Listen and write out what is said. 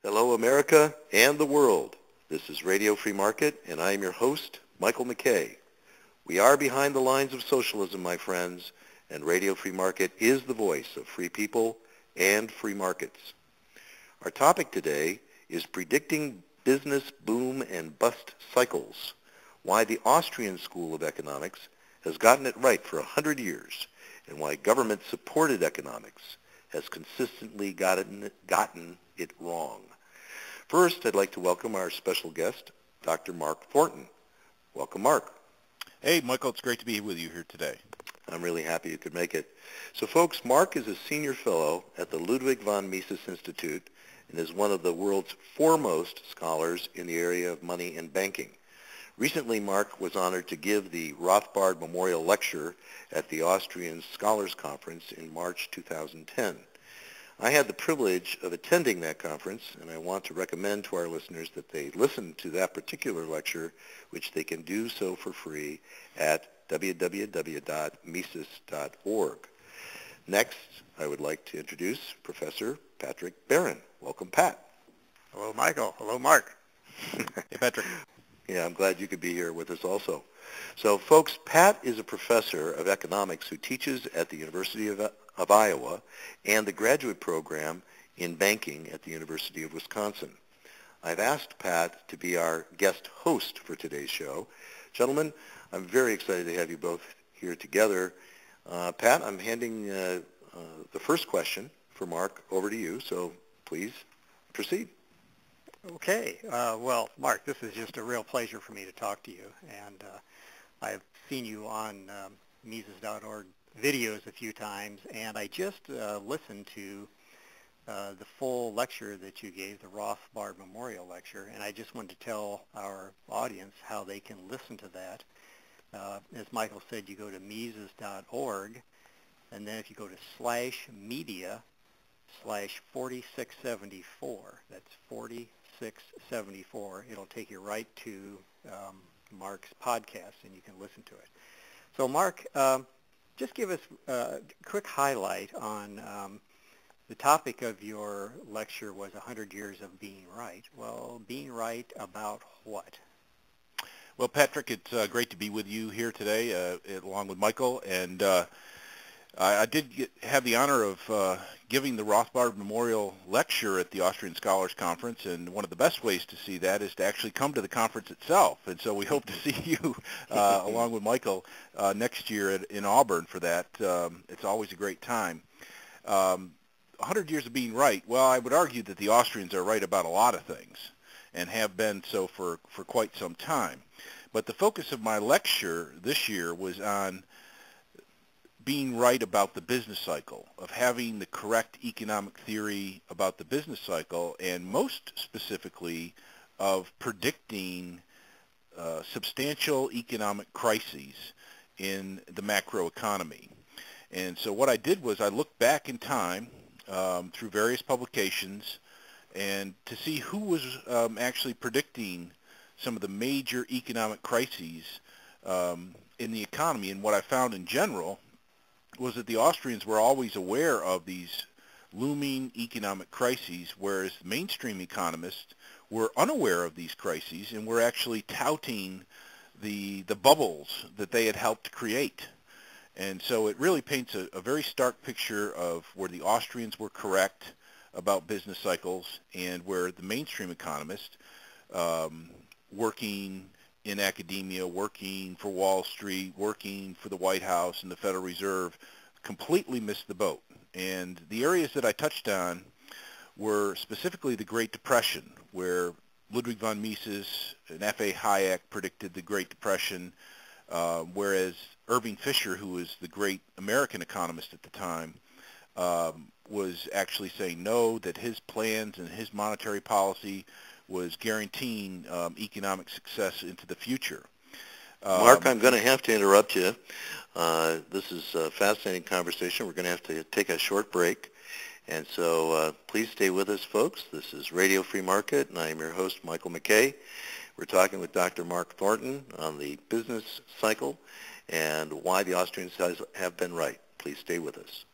Hello, America and the world. This is Radio Free Market, and I am your host, Michael McKay. We are behind the lines of socialism, my friends, and Radio Free Market is the voice of free people and free markets. Our topic today is predicting business boom and bust cycles, why the Austrian School of Economics has gotten it right for 100 years, and why government-supported economics has consistently gotten it wrong. First, I'd like to welcome our special guest, Dr. Mark Thornton. Welcome, Mark. Hey, Michael, it's great to be with you here today. I'm really happy you could make it. So, folks, Mark is a senior fellow at the Ludwig von Mises Institute and is one of the world's foremost scholars in the area of money and banking. Recently, Mark was honored to give the Rothbard Memorial Lecture at the Austrian Scholars Conference in March 2010. I had the privilege of attending that conference, and I want to recommend to our listeners that they listen to that particular lecture, which they can do so for free at www.mises.org. Next, I would like to introduce Professor Patrick Barron. Welcome, Pat. Hello, Michael. Hello, Mark. Hey, Patrick. Yeah, I'm glad you could be here with us also. So, folks, Pat is a professor of economics who teaches at the University of Iowa and the graduate program in banking at the University of Wisconsin. I've asked Pat to be our guest host for today's show. Gentlemen, I'm very excited to have you both here together. Pat, I'm handing the first question for Mark over to you, so please proceed. Okay. Well, Mark, this is just a real pleasure for me to talk to you. And I've seen you on Mises.org videos a few times, and I just listened to the full lecture that you gave, the Rothbard Memorial Lecture, and I just wanted to tell our audience how they can listen to that. As Michael said, you go to Mises.org, and then if you go to /media/4674, that's 4674, it'll take you right to Mark's podcast, and you can listen to it. So, Mark, just give us a quick highlight on the topic of your lecture was 100 years of being right. Well, being right about what? Well, Patrick, it's great to be with you here today, along with Michael. And I did have the honor of giving the Rothbard Memorial Lecture at the Austrian Scholars Conference, and one of the best ways to see that is to actually come to the conference itself. And so we hope to see you, along with Michael, next year in Auburn for that. It's always a great time. 100 years of being right. Well, I would argue that the Austrians are right about a lot of things and have been so for quite some time. But the focus of my lecture this year was on being right about the business cycle, of having the correct economic theory about the business cycle, and most specifically of predicting substantial economic crises in the macroeconomy. And so what I did was I looked back in time through various publications and to see who was actually predicting some of the major economic crises in the economy. And what I found in general was that the Austrians were always aware of these looming economic crises, whereas mainstream economists were unaware of these crises and were actually touting the bubbles that they had helped create. And so it really paints a very stark picture of where the Austrians were correct about business cycles and where the mainstream economists, working in academia, working for Wall Street, working for the White House and the Federal Reserve, completely missed the boat. And the areas that I touched on were specifically the Great Depression, where Ludwig von Mises and F.A. Hayek predicted the Great Depression, whereas Irving Fisher, who was the great American economist at the time, was actually saying no, that his plans and his monetary policy was guaranteeing economic success into the future. Mark, I'm going to have to interrupt you. This is a fascinating conversation. We're going to have to take a short break. And so please stay with us, folks. This is Radio Free Market, and I am your host, Michael McKay. We're talking with Dr. Mark Thornton on the business cycle and why the Austrians have been right. Please stay with us.